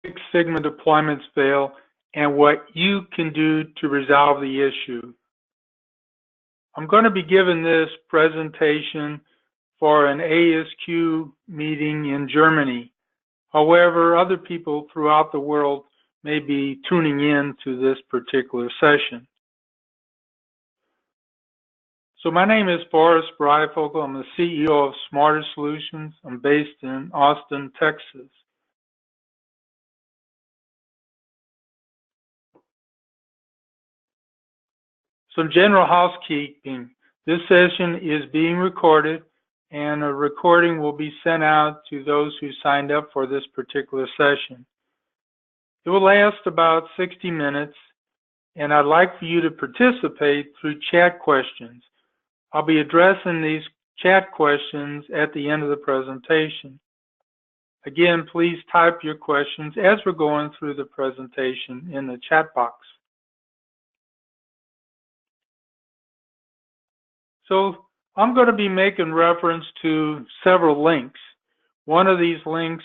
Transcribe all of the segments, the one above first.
Six Sigma deployments fail and what you can do to resolve the issue. I'm going to be giving this presentation for an ASQ meeting in Germany. However, other people throughout the world may be tuning in to this particular session. So my name is Forrest Breifogel. I'm the CEO of Smarter Solutions. I'm based in Austin, Texas. Some general housekeeping. This session is being recorded, and a recording will be sent out to those who signed up for this particular session. It will last about 60 minutes, and I'd like for you to participate through chat questions. I'll be addressing these chat questions at the end of the presentation. Again, please type your questions as we're going through the presentation in the chat box. So I'm going to be making reference to several links. One of these links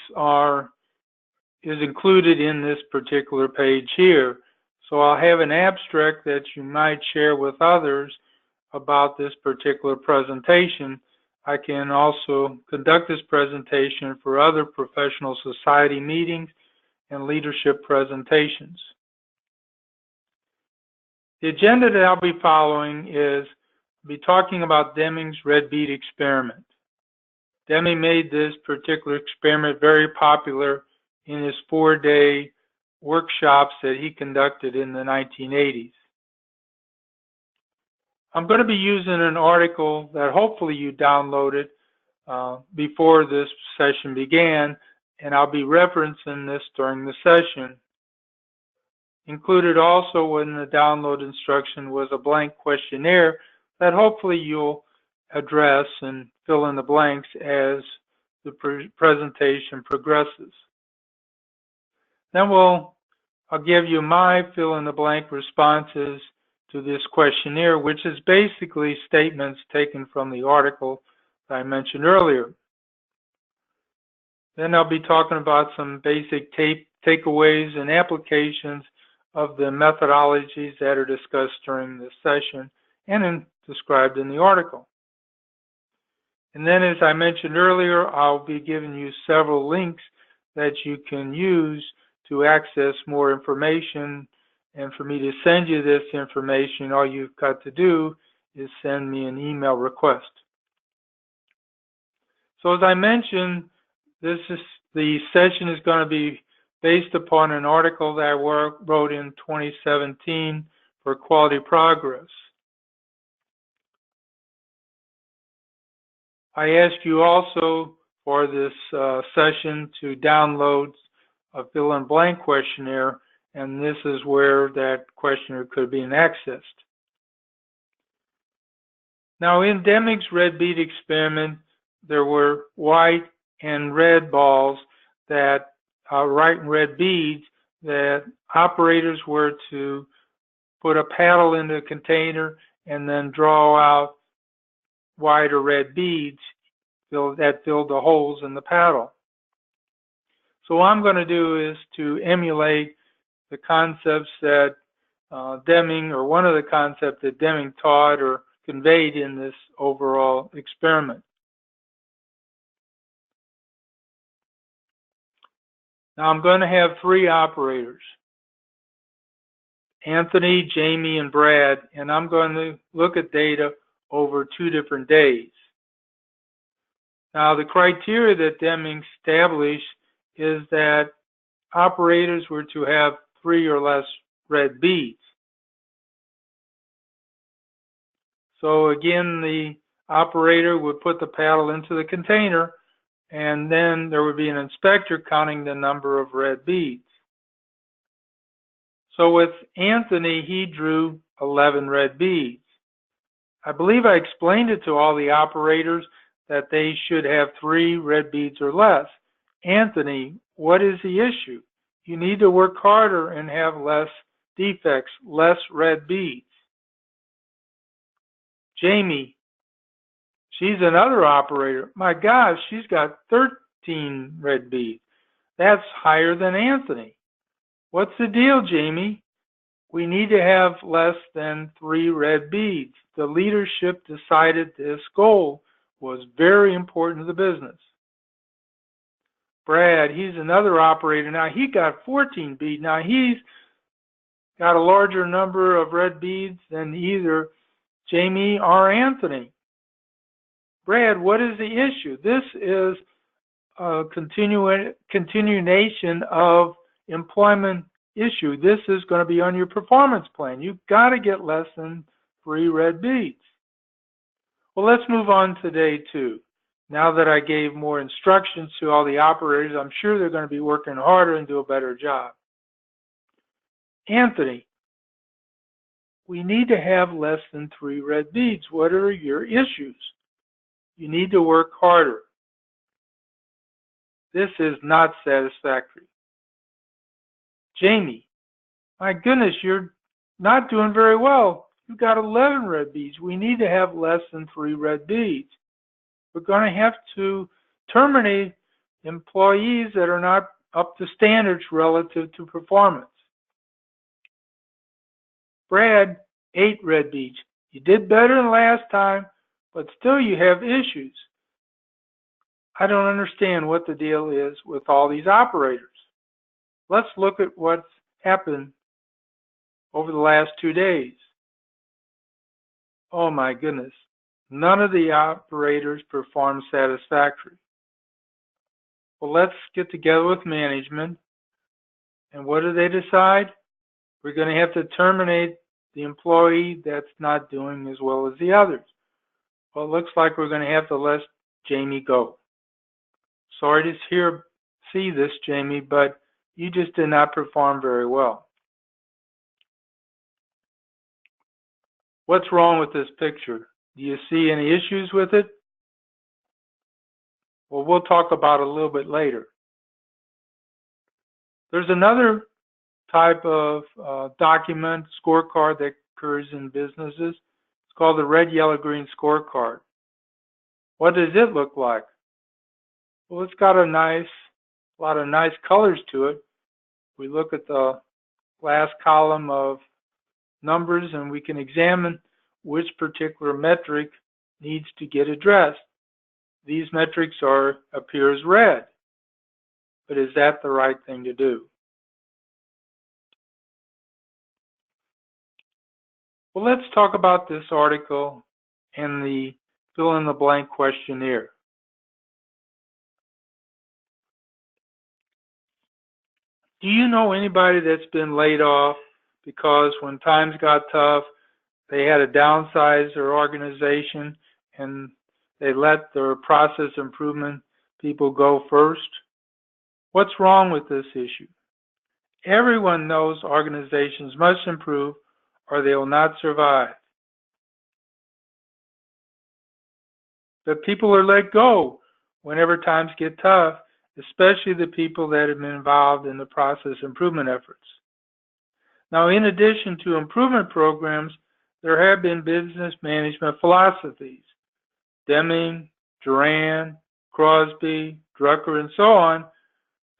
is included in this particular page here. So I'll have an abstract that you might share with others about this particular presentation. I can also conduct this presentation for other professional society meetings and leadership presentations. The agenda that I'll be following is be talking about Deming's red bead experiment. Deming made this particular experiment very popular in his 4-day workshops that he conducted in the 1980s. I'm going to be using an article that hopefully you downloaded before this session began, and I'll be referencing this during the session. Included also in the download instruction was a blank questionnaire that hopefully you'll address and fill in the blanks as the presentation progresses. Then I'll give you my fill-in-the-blank responses to this questionnaire, which is basically statements taken from the article that I mentioned earlier. Then I'll be talking about some basic takeaways and applications of the methodologies that are discussed during this session and described in the article. And then, as I mentioned earlier, I'll be giving you several links that you can use to access more information. And for me to send you this information, all you've got to do is send me an email request. So as I mentioned, the session is going to be based upon an article that I wrote in 2017 for Quality Progress. I ask you also for this session to download a fill-in-blank questionnaire, and this is where that questionnaire could be accessed. Now, in Deming's red bead experiment, there were white and red balls that white and red beads that operators were to put a paddle into a container and then draw out white or red beads that filled the holes in the paddle. So what I'm going to do is to emulate the concepts that Deming, or one of the concepts that Deming taught or conveyed in this overall experiment. Now I'm going to have 3 operators, Anthony, Jamie, and Brad, and I'm going to look at data over 2 different days. Now the criteria that Deming established is that operators were to have 3 or less red beads. So again, the operator would put the paddle into the container, and then there would be an inspector counting the number of red beads. So with Anthony, he drew 11 red beads. I believe I explained it to all the operators that they should have 3 red beads or less. Anthony, what is the issue? You need to work harder and have less defects, less red beads. Jamie, she's another operator. My gosh, she's got 13 red beads. That's higher than Anthony. What's the deal, Jamie? We need to have less than 3 red beads. The leadership decided this goal was very important to the business. Brad, he's another operator now. He got 14 beads. Now he's got a larger number of red beads than either Jamie or Anthony. Brad, what is the issue? This is a continuation of employment issue. This is going to be on your performance plan. You've got to get less than 3 red beads. Well, let's move on to day 2. Now that I gave more instructions to all the operators, I'm sure they're going to be working harder and do a better job. Anthony, we need to have less than 3 red beads. What are your issues? You need to work harder. This is not satisfactory. Jamie, my goodness, you're not doing very well. You've got 11 red beads. We need to have less than 3 red beads. We're going to have to terminate employees that are not up to standards relative to performance. Brad, 8 red beads. You did better than last time, but still you have issues. I don't understand what the deal is with all these operators. Let's look at what's happened over the last 2 days. Oh my goodness. None of the operators performed satisfactory. Well, let's get together with management. And what do they decide? We're going to have to terminate the employee that's not doing as well as the others. Well, it looks like we're going to have to let Jamie go. Sorry to see this, Jamie, but you just did not perform very well. What's wrong with this picture? Do you see any issues with it? Well, we'll talk about it a little bit later. There's another type of document, scorecard that occurs in businesses. It's called the red, yellow, green scorecard. What does it look like? Well, it's got a lot of nice colors to it. We look at the last column of numbers and we can examine which particular metric needs to get addressed. These metrics appear as red, but is that the right thing to do? Well, let's talk about this article and the fill-in-the-blank questionnaire. Do you know anybody that's been laid off because when times got tough, they had to downsize their organization and they let their process improvement people go first? What's wrong with this issue? Everyone knows organizations must improve or they will not survive. But people are let go whenever times get tough, especially the people that have been involved in the process improvement efforts. Now, in addition to improvement programs, there have been business management philosophies. Deming, Duran, Crosby, Drucker, and so on,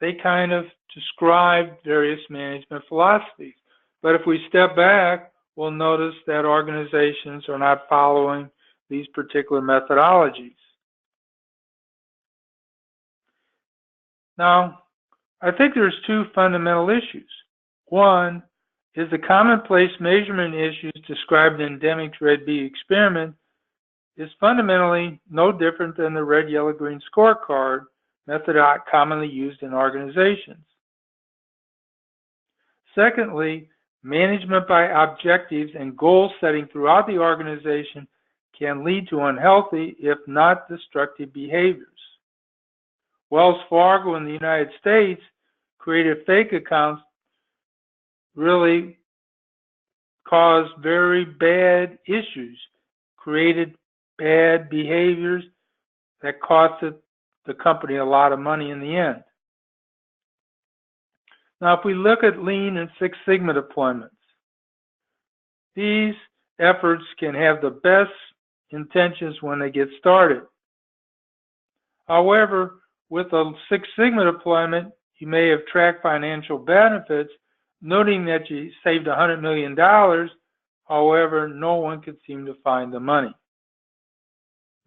they kind of describe various management philosophies. But if we step back, we'll notice that organizations are not following these particular methodologies. Now, I think there's 2 fundamental issues. One is the commonplace measurement issues described in Deming's red bead experiment is fundamentally no different than the red, yellow, green scorecard method commonly used in organizations. Secondly, management by objectives and goal setting throughout the organization can lead to unhealthy, if not destructive, behaviors. Wells Fargo in the United States created fake accounts really caused very bad issues, created bad behaviors that costed the company a lot of money in the end. Now, if we look at Lean and Six Sigma deployments, these efforts can have the best intentions when they get started. However, with a Six Sigma deployment, you may have tracked financial benefits, noting that you saved $100 million. However, no one could seem to find the money.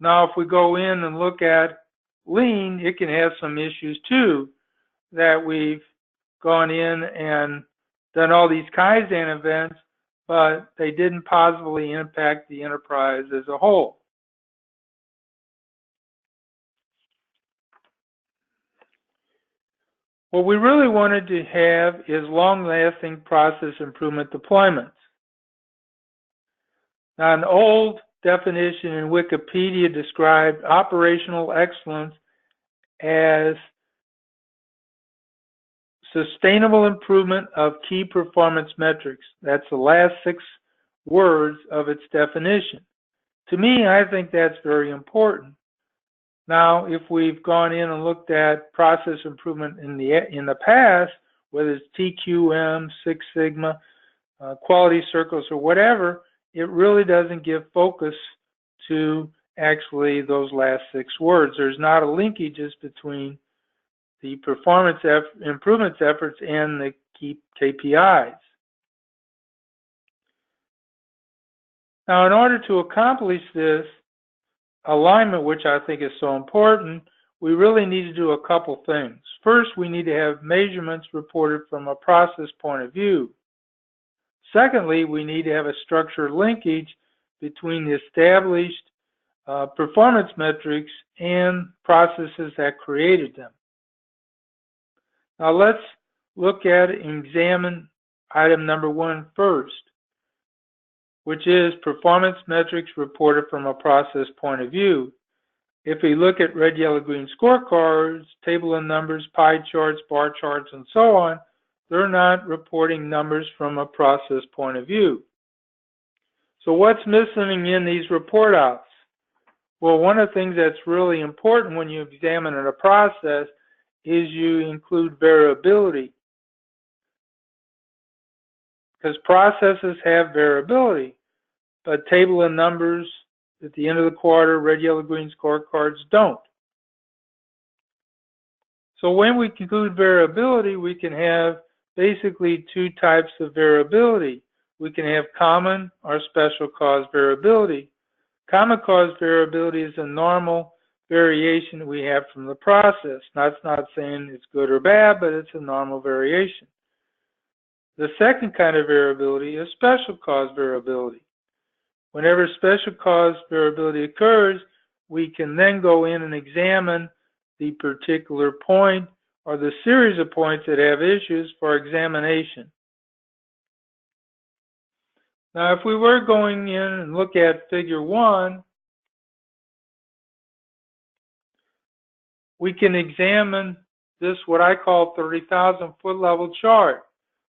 Now, if we go in and look at lean, it can have some issues too, that we've gone in and done all these Kaizen events, but they didn't positively impact the enterprise as a whole. What we really wanted to have is long-lasting process improvement deployments. Now, an old definition in Wikipedia described operational excellence as sustainable improvement of key performance metrics. That's the last 6 words of its definition. To me, I think that's very important. Now, if we've gone in and looked at process improvement in the past, whether it's TQM, Six Sigma, quality circles, or whatever, it really doesn't give focus to actually those last 6 words. There's not a linkages between the performance improvements efforts and the key KPIs. Now, in order to accomplish this alignment, which I think is so important, we really need to do a couple things. First, we need to have measurements reported from a process point of view. Secondly, we need to have a structured linkage between the established performance metrics and processes that created them. Now let's look at and examine item number 1 first, which is performance metrics reported from a process point of view. If we look at red, yellow, green scorecards, table of numbers, pie charts, bar charts, and so on, they're not reporting numbers from a process point of view. So what's missing in these report outs? Well, one of the things that's really important when you examine a process is you include variability, because processes have variability, but table of numbers at the end of the quarter, red, yellow, green scorecards don't. So when we include variability, we can have basically 2 types of variability. We can have common or special cause variability. Common cause variability is a normal variation we have from the process. That's not saying it's good or bad, but it's a normal variation. The second kind of variability is special cause variability. Whenever special cause variability occurs, we can then go in and examine the particular point or the series of points that have issues for examination. Now, if we were going in and look at figure 1, we can examine this, what I call 30,000 foot level chart.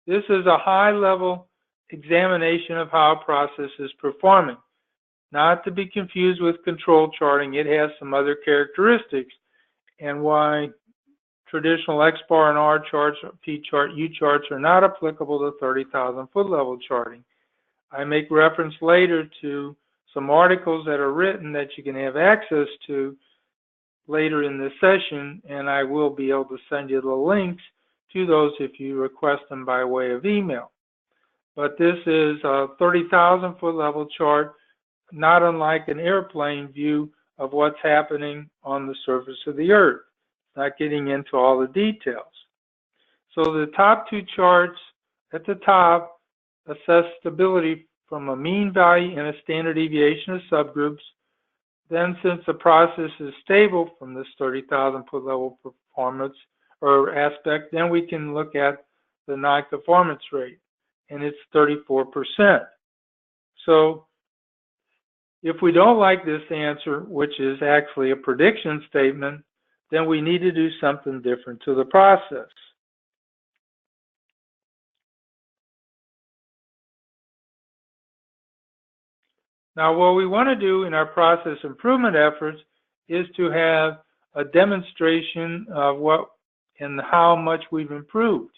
This is a high level examination of how a process is performing. Not to be confused with control charting, it has some other characteristics, and why traditional X bar and R charts, P chart, U charts are not applicable to 30,000 foot level charting. I make reference later to some articles that are written that you can have access to later in this session, and I will be able to send you the links to those if you request them by way of email. But this is a 30,000 foot level chart, not unlike an airplane view of what's happening on the surface of the Earth, not getting into all the details. So the top 2 charts at the top assess stability from a mean value and a standard deviation of subgroups. Then, since the process is stable from this 30,000 foot level performance or aspect, then we can look at the non-conformance rate, and it's 34%. So if we don't like this answer, which is actually a prediction statement, then we need to do something different to the process. Now, what we want to do in our process improvement efforts is to have a demonstration of what and how much we've improved,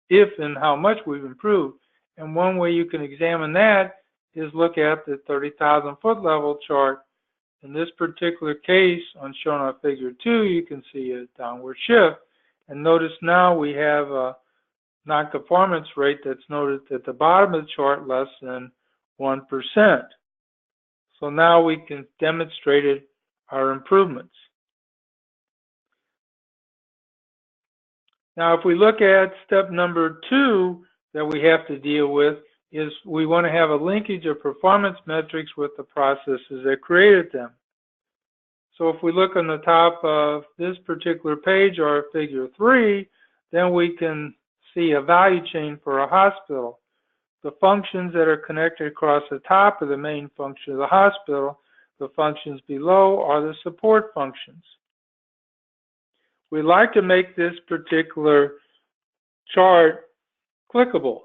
if and how much we've improved. And one way you can examine that is look at the 30,000 foot level chart. In this particular case, shown on figure 2, you can see a downward shift. And notice now we have a non-conformance rate that's noted at the bottom of the chart, less than 1%. So now we can demonstrate our improvements. Now, if we look at step number 2 that we have to deal with, is we want to have a linkage of performance metrics with the processes that created them. So if we look on the top of this particular page, or figure 3, then we can see a value chain for a hospital. The functions that are connected across the top are the main function of the hospital. The functions below are the support functions. We like to make this particular chart clickable.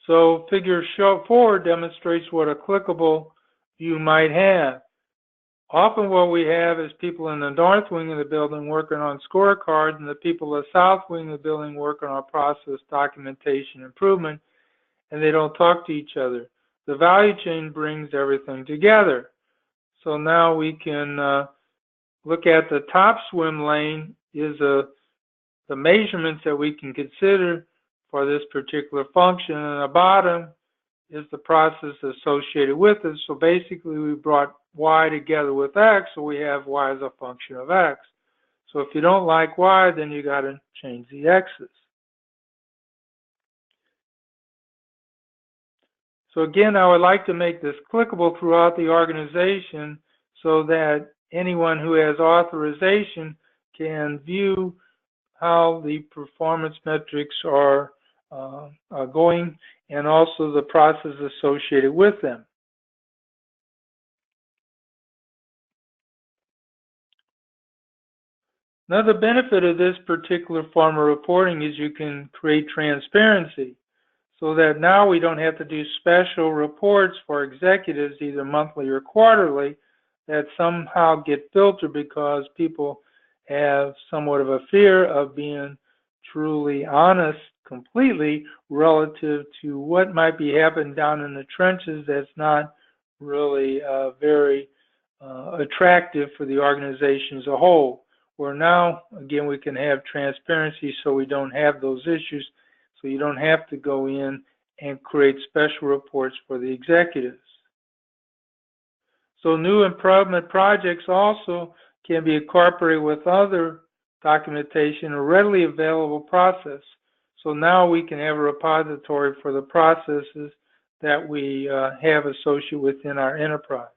So figure 4 demonstrates what a clickable view might have. Often what we have is people in the north wing of the building working on scorecards, and the people in the south wing of the building working on process documentation improvement, and they don't talk to each other. The value chain brings everything together. So now we can look at the top swim lane is the measurements that we can consider for this particular function, and the bottom is the process associated with it. So basically we brought y together with x, so we have y as a function of x. So if you don't like y, then you got to change the x's. So again, I would like to make this clickable throughout the organization so that anyone who has authorization can view how the performance metrics are going, and also the process associated with them. Another benefit of this particular form of reporting is you can create transparency, so that now we don't have to do special reports for executives, either monthly or quarterly, that somehow get filtered because people have somewhat of a fear of being truly honest completely relative to what might be happening down in the trenches that's not really very attractive for the organization as a whole. Where now, again, we can have transparency so we don't have those issues, so you don't have to go in and create special reports for the executives. So new improvement projects also can be incorporated with other documentation or readily available process. So now we can have a repository for the processes that we have associated within our enterprise.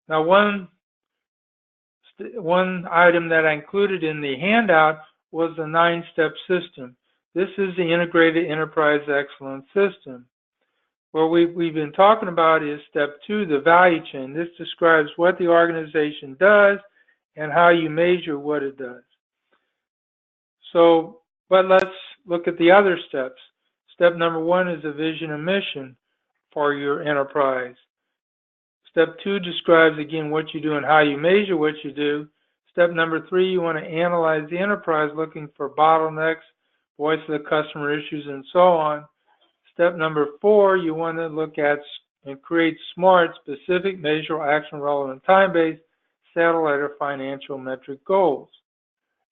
Now one item that I included in the handout was the 9-step system. This is the Integrated Enterprise Excellence System. What we've been talking about is step 2, the value chain. This describes what the organization does and how you measure what it does. So, but let's look at the other steps. Step number 1 is a vision and mission for your enterprise. Step 2 describes, again, what you do and how you measure what you do. Step number 3, you want to analyze the enterprise looking for bottlenecks, voice of the customer issues, and so on. Step number 4, you want to look at and create SMART, specific, measurable, action, relevant, time-based, satellite, or financial metric goals.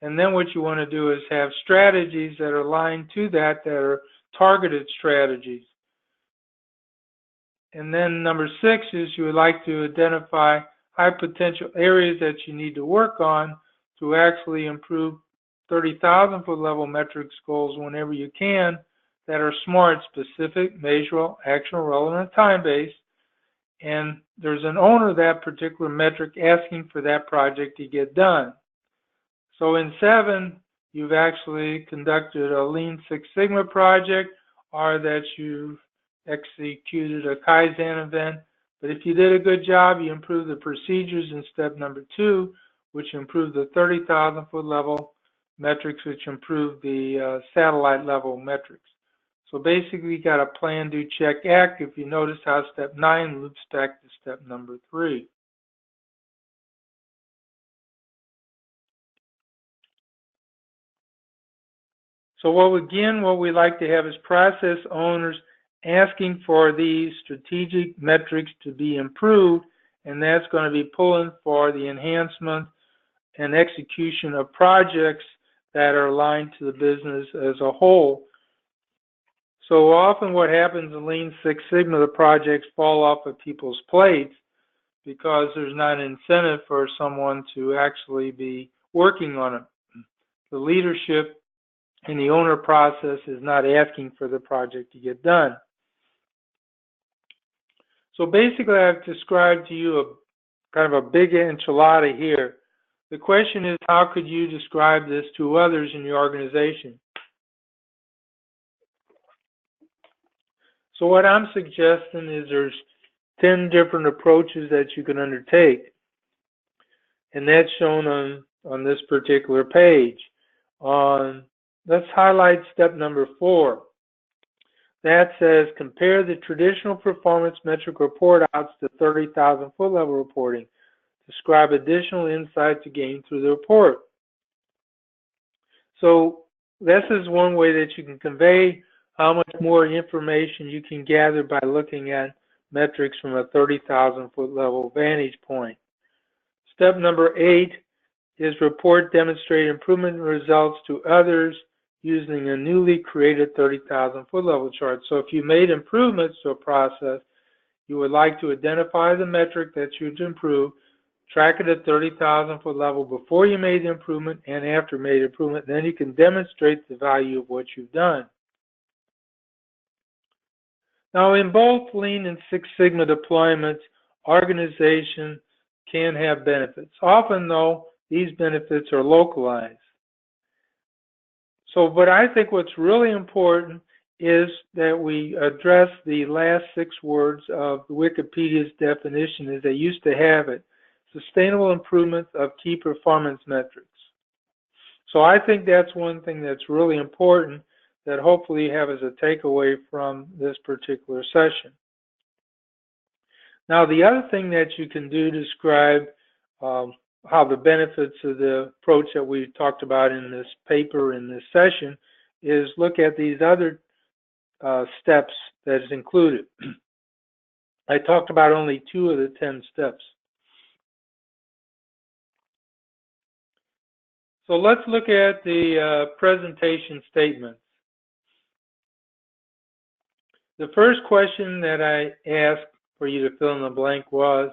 And then what you want to do is have strategies that are aligned to that are targeted strategies. And then number 6 is you would like to identify high potential areas that you need to work on to actually improve 30,000 foot level metrics goals whenever you can that are SMART, specific, measurable, actionable, relevant, time-based. And there's an owner of that particular metric asking for that project to get done. So in 7, you've actually conducted a Lean Six Sigma project, or that you've executed a Kaizen event. But if you did a good job, you improved the procedures in step number 2, which improved the 30,000 foot level metrics, which improved the satellite level metrics. So basically, you got a plan, do, check, act. If you notice how step 9 loops back to step number 3. So what we like to have is process owners asking for these strategic metrics to be improved, and that's going to be pulling for the enhancement and execution of projects that are aligned to the business as a whole. So often what happens in Lean Six Sigma, the projects fall off of people's plates because there's not an incentive for someone to actually be working on it. The leadership and the owner process is not asking for the project to get done. So basically, I've described to you a kind of a big enchilada here. The question is, how could you describe this to others in your organization? So what I'm suggesting is there's 10 different approaches that you can undertake. And that's shown on this particular page. Let's highlight step number 4. That says compare the traditional performance metric report outs to 30,000 foot level reporting. Describe additional insight to gain through the report. So this is one way that you can convey how much more information you can gather by looking at metrics from a 30,000 foot level vantage point. Step number 8 is report demonstrate improvement results to others using a newly created 30,000 foot level chart. So if you made improvements to a process, you would like to identify the metric that you'd improve, track it at 30,000 foot level before you made the improvement and after made improvement. Then you can demonstrate the value of what you've done. Now, in both Lean and Six Sigma deployments, organizations can have benefits. Often, though, these benefits are localized. But I think what's really important is that we address the last 6 words of Wikipedia's definition as they used to have it: sustainable improvements of key performance metrics. So I think that's one thing that's really important that hopefully you have as a takeaway from this particular session. Now, the other thing that you can do to describe how the benefits of the approach that we talked about in this paper, in this session, is look at these other steps that is included. I talked about only 2 of the 10 steps. So let's look at the presentation statements. The first question that I asked for you to fill in the blank was,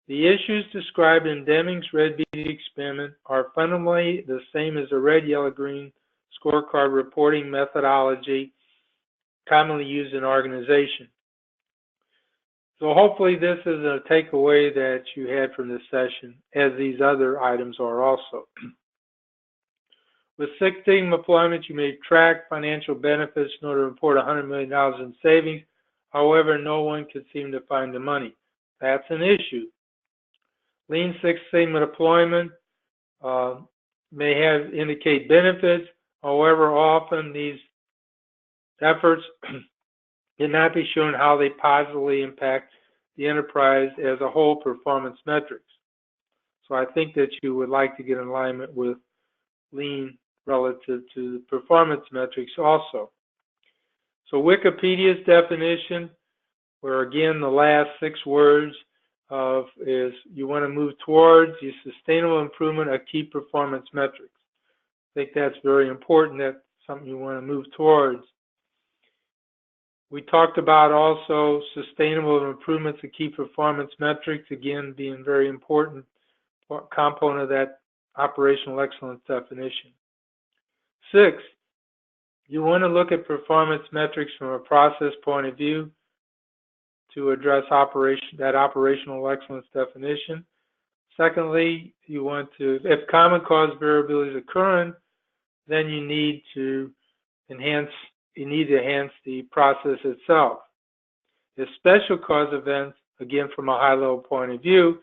the issues described in Deming's red bead experiment are fundamentally the same as the red, yellow, green scorecard reporting methodology commonly used in organizations. So hopefully this is a takeaway that you had from this session, as these other items are also. With Six Sigma deployment, you may track financial benefits in order to report $100 million in savings. However, no one could seem to find the money. That's an issue. Lean Six Sigma deployment may indicate benefits. However, often these efforts cannot be shown how they positively impact the enterprise as a whole performance metrics. So I think that you would like to get in alignment with Lean relative to performance metrics also. So Wikipedia's definition, where again the last 6 words is you want to move towards the sustainable improvement of key performance metrics. I think that's very important. That's something you want to move towards. We talked about also sustainable improvements of key performance metrics, again being very important component of that operational excellence definition. 6, you want to look at performance metrics from a process point of view to address that operational excellence definition. Secondly, you want to, if common cause variability is occurring, then you need to enhance the process itself. If special cause events, again from a high-level point of view,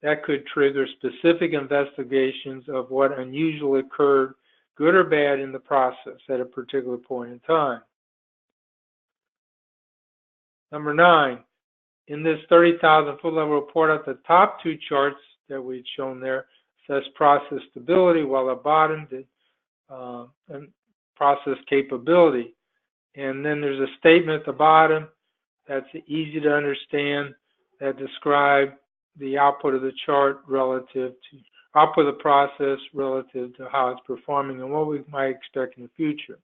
that could trigger specific investigations of what unusually occurred, good or bad, in the process at a particular point in time. Number 9, in this 30,000 foot level report, at the top 2 charts that we've shown there says process stability, while at the bottom and process capability. And then there's a statement at the bottom that's easy to understand that describe the output of the chart relative to output of the process relative to how it's performing and what we might expect in the future.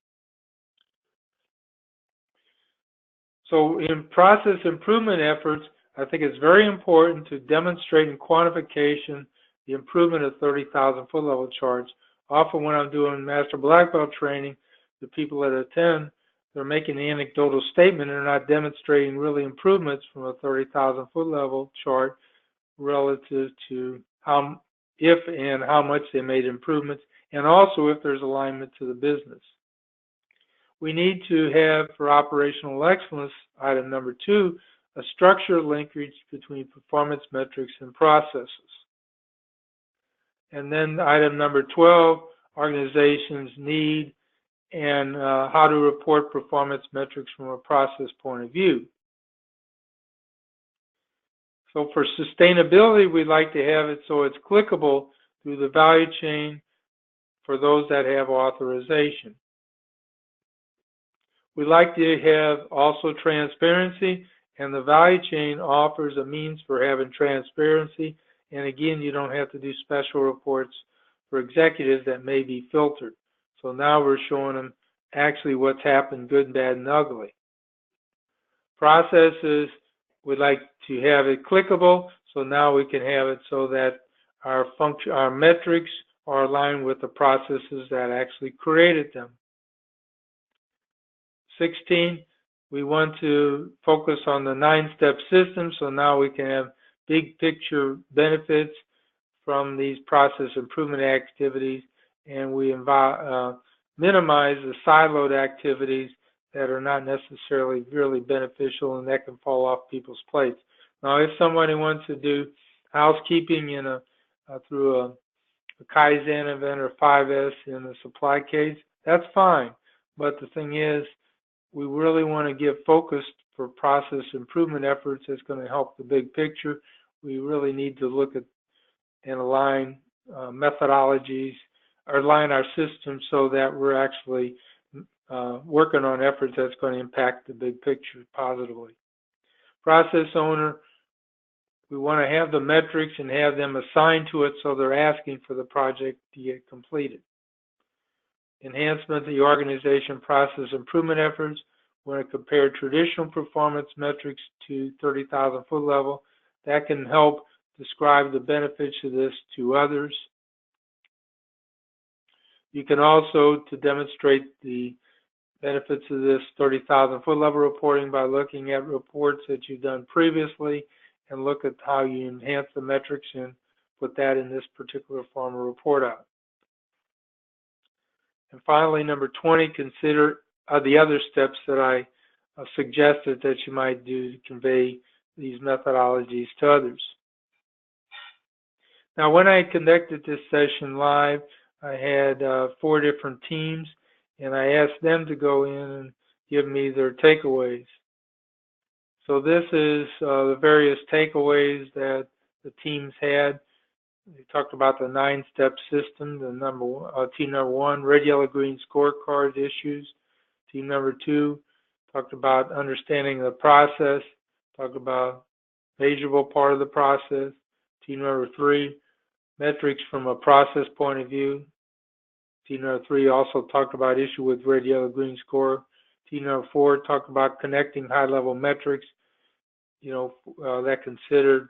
So in process improvement efforts, I think it's very important to demonstrate in quantification the improvement of 30,000 foot level charts. Often when I'm doing master black belt training, the people that attend, they're making an anecdotal statement and they're not demonstrating really improvements from a 30,000 foot level chart relative to if and how much they made improvements, and also if there's alignment to the business. We need to have, for operational excellence, item number 2, a structured linkage between performance metrics and processes. And then item number 12, organizations need and how to report performance metrics from a process point of view. So for sustainability, we'd like to have it so it's clickable through the value chain for those that have authorization. We'd like to have also transparency, and the value chain offers a means for having transparency. And again, you don't have to do special reports for executives that may be filtered. So now we're showing them actually what's happened, good, bad, and ugly. Processes, we'd like to have it clickable, so now we can have it so that our metrics are aligned with the processes that actually created them. 16, we want to focus on the 9-step system, so now we can have big picture benefits from these process improvement activities, and we minimize the siloed activities that are not necessarily really beneficial and that can fall off people's plates. Now, if somebody wants to do housekeeping in through a Kaizen event or 5S in a supply case, that's fine. But the thing is, we really want to give focus for process improvement efforts that's going to help the big picture. We really need to look at and align methodologies, or align our system so that we're actually working on efforts that's going to impact the big picture positively. Process owner, we want to have the metrics and have them assigned to it so they're asking for the project to get completed. Enhancement of the organization process improvement efforts. We want to compare traditional performance metrics to 30,000 foot level. That can help describe the benefits of this to others. You can also, to demonstrate the benefits of this 30,000 foot level reporting by looking at reports that you've done previously and look at how you enhance the metrics and put that in this particular form of report out. And finally, number 20, consider the other steps that I suggested that you might do to convey these methodologies to others. Now, when I conducted this session live, I had 4 different teams, and I asked them to go in and give me their takeaways. So this is the various takeaways that the teams had. We talked about the 9-step system. Team number 1, red, yellow, green scorecard issues. Team number 2 talked about understanding the process. Talked about measurable part of the process. Team number 3, metrics from a process point of view. Team number 3 also talked about issue with red, yellow, green score. Team number 4 talked about connecting high-level metrics, that considered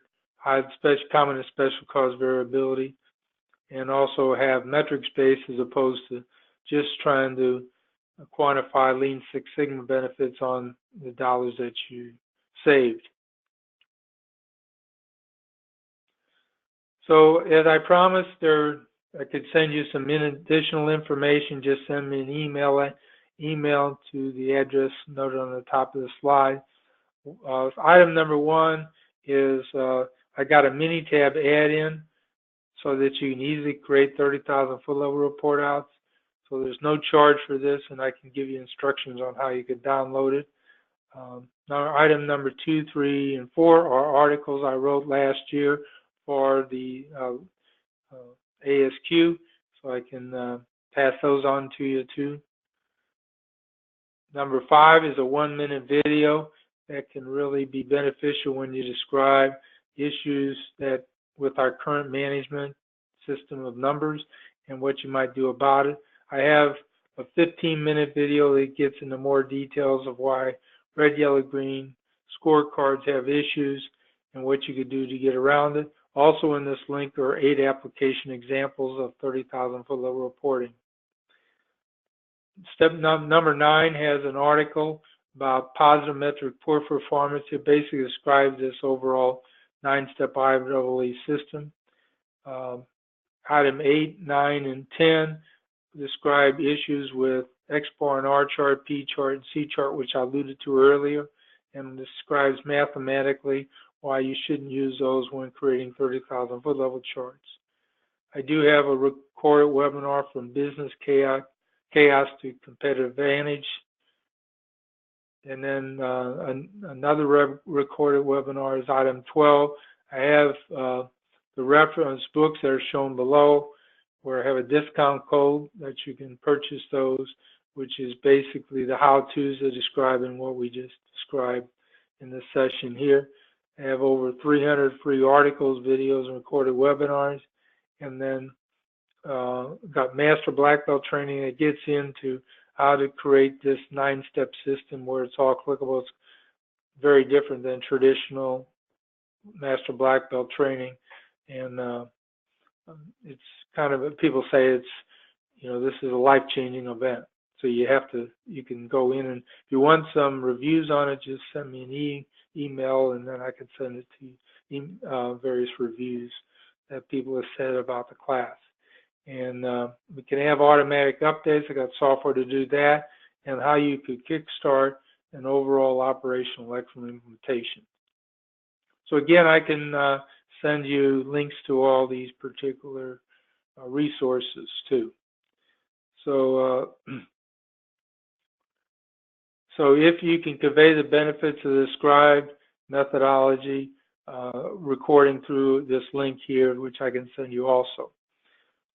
common and special cause variability, and also have metrics-based as opposed to just trying to quantify Lean Six Sigma benefits on the dollars that you saved. So as I promised, I could send you some additional information. Just send me an email to the address noted on the top of the slide. Item number 1 is I got a mini-tab add-in so that you can easily create 30,000 foot level report outs. So there's no charge for this, and I can give you instructions on how you could download it. Now, item number 2, 3, and 4 are articles I wrote last year for the ASQ, so I can pass those on to you too. Number 5 is a 1-minute video that can really be beneficial when you describe issues that with our current management, system of numbers and what you might do about it. I have a 15-minute video that gets into more details of why red, yellow, green scorecards have issues and what you could do to get around it. Also in this link are 8 application examples of 30,000 foot level reporting. Step number 9 has an article about positive metric poor performance. It basically describes this overall 9-step IEEE system. Item 8, 9, and 10 describe issues with X bar and R chart, P chart, and C chart, which I alluded to earlier, and describes mathematically why you shouldn't use those when creating 30,000 foot level charts. I do have a recorded webinar from business chaos to competitive advantage. And then another recorded webinar is item 12. I have the reference books that are shown below, where I have a discount code that you can purchase those, which is basically the how-tos that describe what we just described in this session here. I have over 300 free articles, videos, and recorded webinars. And then got Master Black Belt training that gets into how to create this 9-step system where it's all clickable. It's very different than traditional Master Black Belt training. And it's kind of, people say it's, this is a life-changing event. So you can go in, and if you want some reviews on it, just send me an email, and then I can send it to you, various reviews that people have said about the class. And we can have automatic updates. I got software to do that, and how you could kickstart an overall operational excellence implementation. So again, I can send you links to all these particular resources too. So, so if you can convey the benefits of the described methodology, recording through this link here, which I can send you also.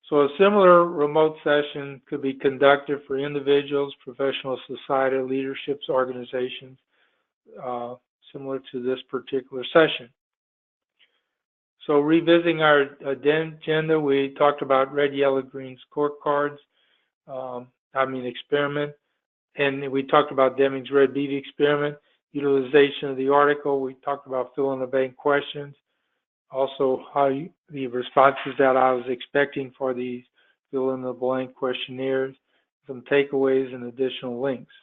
So a similar remote session could be conducted for individuals, professional society, leaderships, organizations, similar to this particular session. So revisiting our agenda, we talked about red, yellow, green scorecards, experiment, and we talked about Deming's red bead experiment, utilization of the article. We talked about fill in the blank questions. Also, the responses that I was expecting for these fill-in-the-blank questionnaires, some takeaways, and additional links.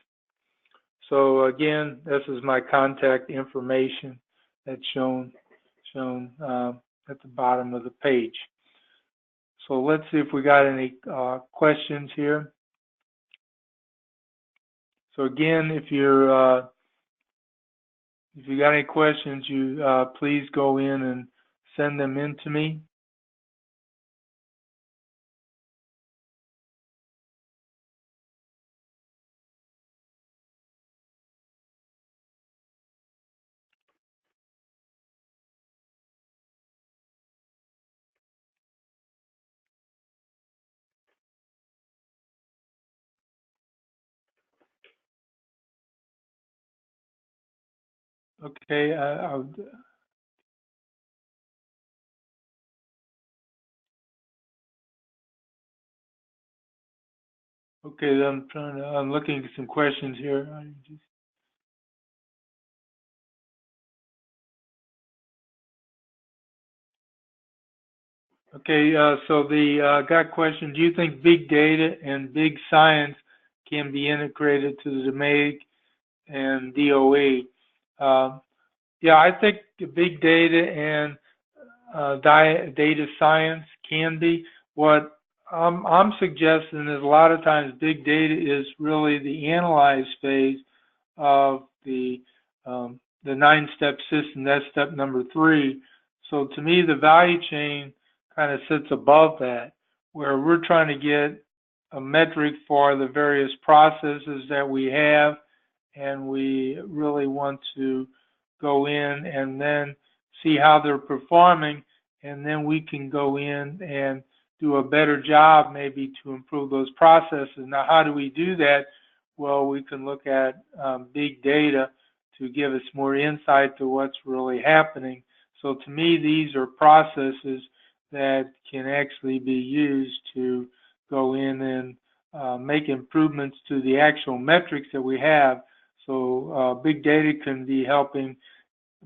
So again, this is my contact information that's shown at the bottom of the page. So let's see if we got any questions here. So again, if you got any questions, you please go in and send them in to me. Okay, okay, I'm looking at some questions here. Okay, so got a question. Do you think big data and big science can be integrated to the DMAIC and DOE? Yeah, I think big data and data science can be. What I'm suggesting is a lot of times big data is really the analyze phase of the 9-step system. That's step number 3. So to me, the value chain kind of sits above that, where we're trying to get a metric for the various processes that we have, and we really want to go in and then see how they're performing, and then we can go in and do a better job maybe to improve those processes. Now, how do we do that? Well, we can look at big data to give us more insight to what's really happening. So to me, these are processes that can actually be used to go in and make improvements to the actual metrics that we have. So big data can be helping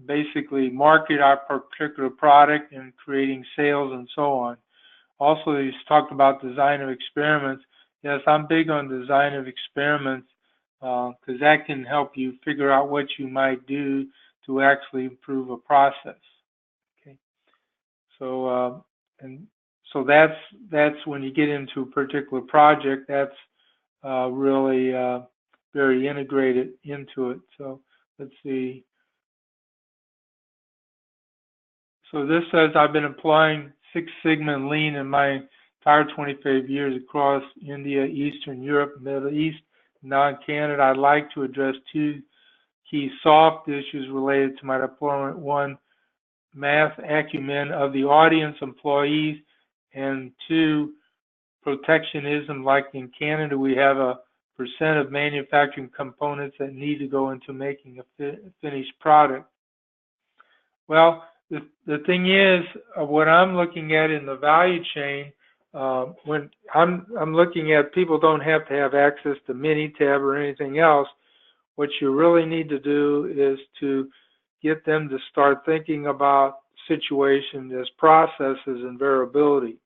basically market our particular product and creating sales and so on. Also, he's talked about design of experiments. Yes, I'm big on design of experiments because that can help you figure out what you might do to actually improve a process. Okay, so and so that's when you get into a particular project, that's really very integrated into it. So let's see. So this says I've been applying Six Sigma and Lean in my entire 25 years across India, Eastern Europe, Middle East, now in Canada. I'd like to address two key soft issues related to my deployment. One, math acumen of the audience, employees, and two, protectionism. Like in Canada, we have a percent of manufacturing components that need to go into making a finished product. Well, the thing is, what I'm looking at in the value chain, when I'm looking at, people don't have to have access to Minitab or anything else. What you really need to do is to get them to start thinking about situations as processes and variability.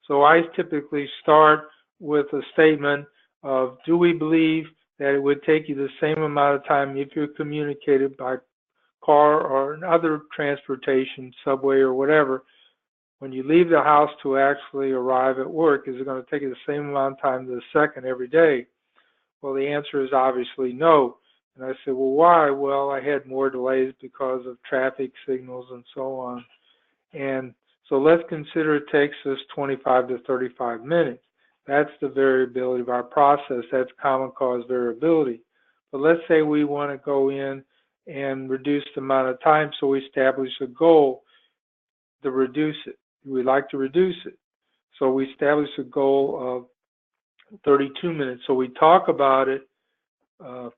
So I typically start with a statement of, do we believe that it would take you the same amount of time if you're communicated by car or another transportation, subway or whatever, when you leave the house to actually arrive at work? Is it going to take you the same amount of time to the second every day? Well, the answer is obviously no. And I said, well, why? Well, I had more delays because of traffic signals and so on. And so let's consider it takes us 25 to 35 minutes. That's the variability of our process. That's common cause variability. But let's say we want to go in and reduce the amount of time, so we establish a goal to reduce it. We'd like to reduce it. So we establish a goal of 32 minutes. So we talk about it,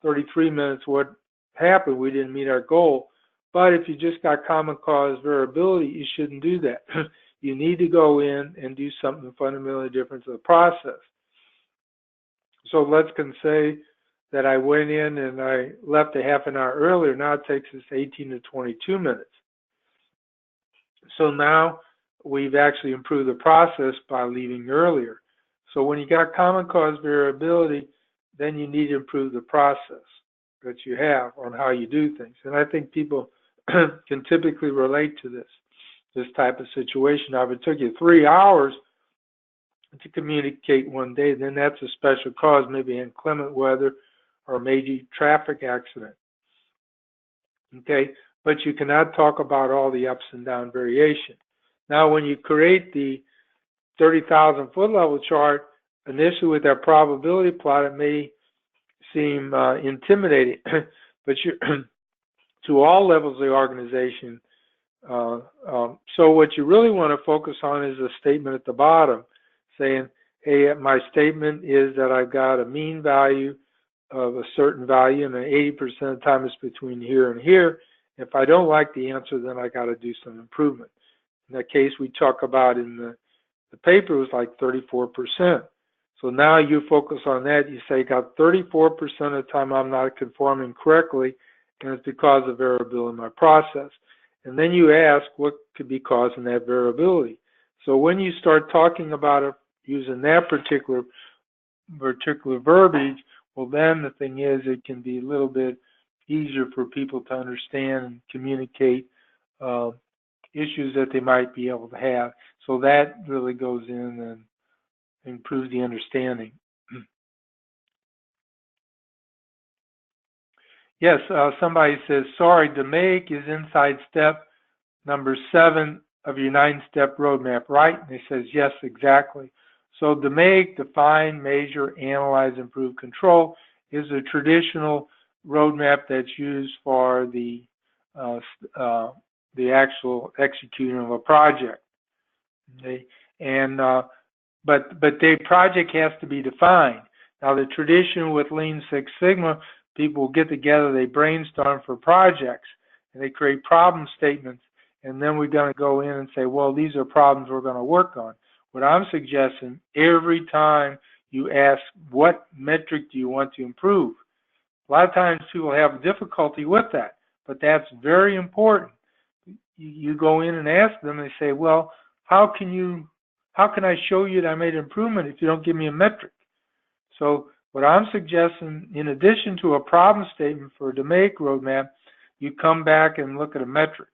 33 minutes, what happened, we didn't meet our goal. But if you just got common cause variability, you shouldn't do that. You need to go in and do something fundamentally different to the process. So let's say that I went in and I left a half an hour earlier. Now it takes us 18 to 22 minutes. So now we've actually improved the process by leaving earlier. So when you got common cause variability, then you need to improve the process that you have on how you do things. And I think people can typically relate to this type of situation. Now, if it took you 3 hours to communicate one day, then that's a special cause, maybe inclement weather or a major traffic accident. Okay, but you cannot talk about all the ups and down variation. Now, when you create the 30,000 foot level chart, initially with that probability plot, it may seem intimidating, but you to all levels of the organization. So what you really want to focus on is a statement at the bottom saying, hey, my statement is that I've got a mean value of a certain value, and 80% of the time it's between here and here. If I don't like the answer, then I got to do some improvement. In that case, we talk about in the paper, it was like 34%. So now you focus on that. You say, got 34% of the time I'm not conforming correctly, and it's because of variability in my process. And then you ask what could be causing that variability. So when you start talking about it using that particular verbiage, well, then the thing is, it can be a little bit easier for people to understand and communicate issues that they might be able to have. So that really goes in and improves the understanding. Yes, somebody says, sorry, DMAIC is inside step number 7 of your 9-step roadmap, right? And he says, yes, exactly. So DMAIC, define, measure, analyze, improve, control, is a traditional roadmap that's used for the actual executing of a project. Okay? And but the project has to be defined. Now, the tradition with Lean Six Sigma, people get together, they brainstorm for projects, and they create problem statements, and then we're going to go in and say, well, these are problems we're going to work on. What I'm suggesting, every time you ask, what metric do you want to improve? A lot of times people have difficulty with that, but that's very important. You go in and ask them, and they say, well, how can I show you that I made an improvement if you don't give me a metric? So what I'm suggesting, in addition to a problem statement for a DMAIC roadmap, you come back and look at a metric.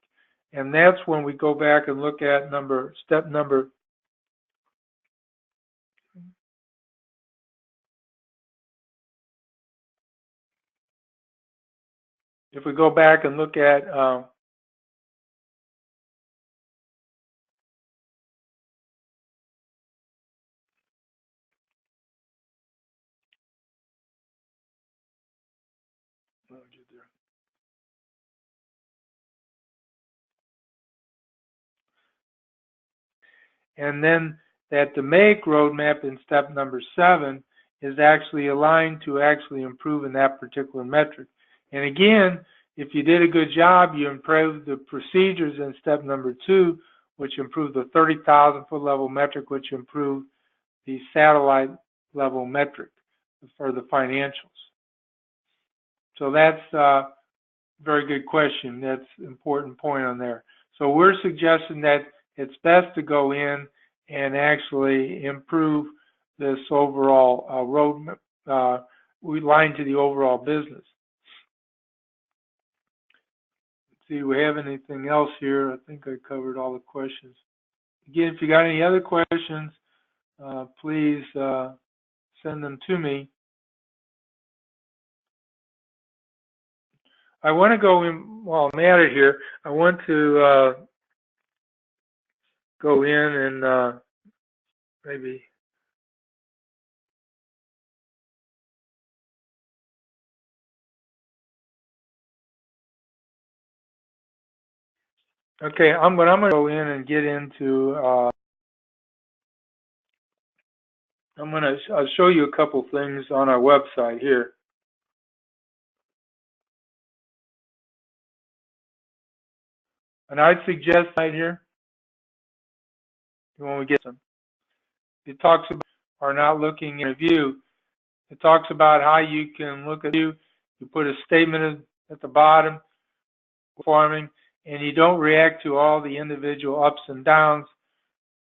And that's when we go back and look at step number. If we go back and look at and then that DMAIC roadmap in step number 7 is actually aligned to actually improving that particular metric. And again, if you did a good job, you improved the procedures in step number 2, which improved the 30,000 foot level metric, which improved the satellite level metric for the financials. So that's a very good question. That's an important point on there. So we're suggesting that it's best to go in and actually improve this overall roadmap, we line to the overall business. Let's see, do we have anything else here? I think I covered all the questions. Again, if you got any other questions, please send them to me. I want to go in, while I'm at it here, I want to go in and maybe. Okay, I'm going to go in and get into, I'll show you a couple things on our website here. And I'd suggest right here, when we get them, it talks about are not looking at a view. It talks about how you can look at you. You put a statement at the bottom, performing, and you don't react to all the individual ups and downs,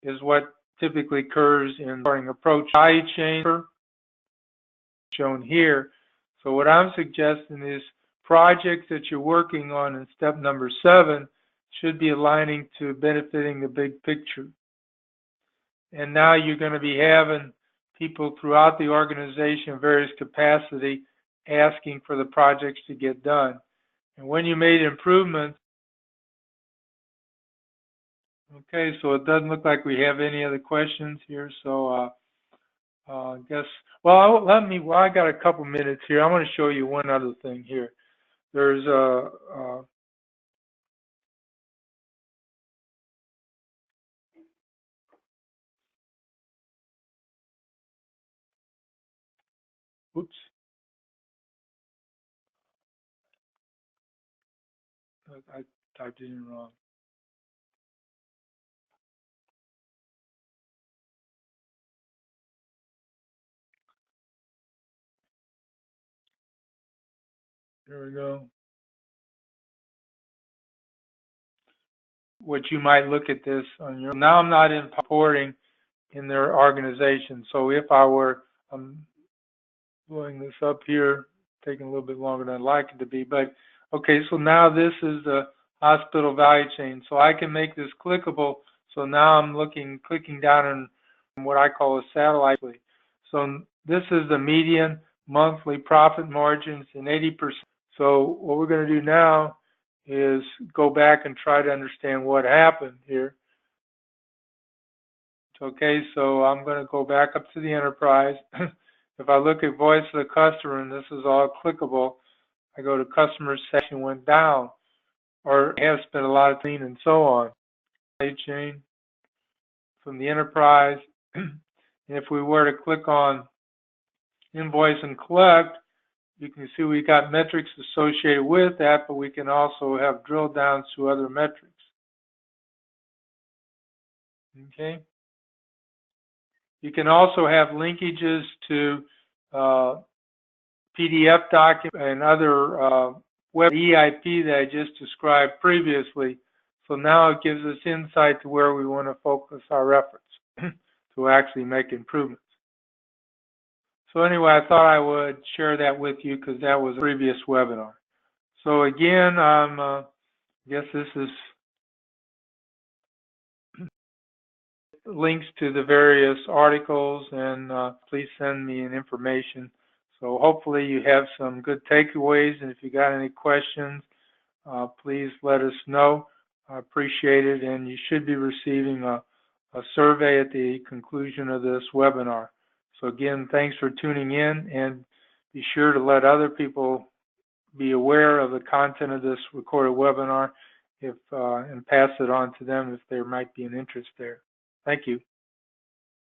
is what typically occurs in the approach value chain shown here. So what I'm suggesting is projects that you're working on in step number 7 should be aligning to benefiting the big picture. And now you're going to be having people throughout the organization, various capacity, asking for the projects to get done. And when you made improvements, okay, so it doesn't look like we have any other questions here. So I guess, well, I got a couple minutes here. I want to show you one other thing here. There's oops. I typed it in wrong. There we go. What you might look at this on your, now I'm not importing in their organization. So if I were, I'm blowing this up here, taking a little bit longer than I'd like it to be, but okay, so now this is the hospital value chain. So I can make this clickable. So now I'm clicking down on what I call a satellite. So this is the median monthly profit margins in 80%. So what we're going to do now is go back and try to understand what happened here. Okay, so I'm going to go back up to the enterprise. If I look at voice of the customer, and this is all clickable, I go to customer section went down, or has spent a lot of time and so on. Chain from the enterprise. And if we were to click on invoice and collect, you can see we got metrics associated with that, but we can also have drill downs to other metrics. Okay. You can also have linkages to PDF documents and other web EIP that I just described previously. So now it gives us insight to where we want to focus our efforts to actually make improvements. So anyway, I thought I would share that with you because that was a previous webinar. So again, I guess this is links to the various articles, and please send me an information. So hopefully you have some good takeaways, and if you got any questions, please let us know. I appreciate it, and you should be receiving a survey at the conclusion of this webinar. So again, thanks for tuning in, and be sure to let other people be aware of the content of this recorded webinar and pass it on to them if there might be an interest there. Thank you.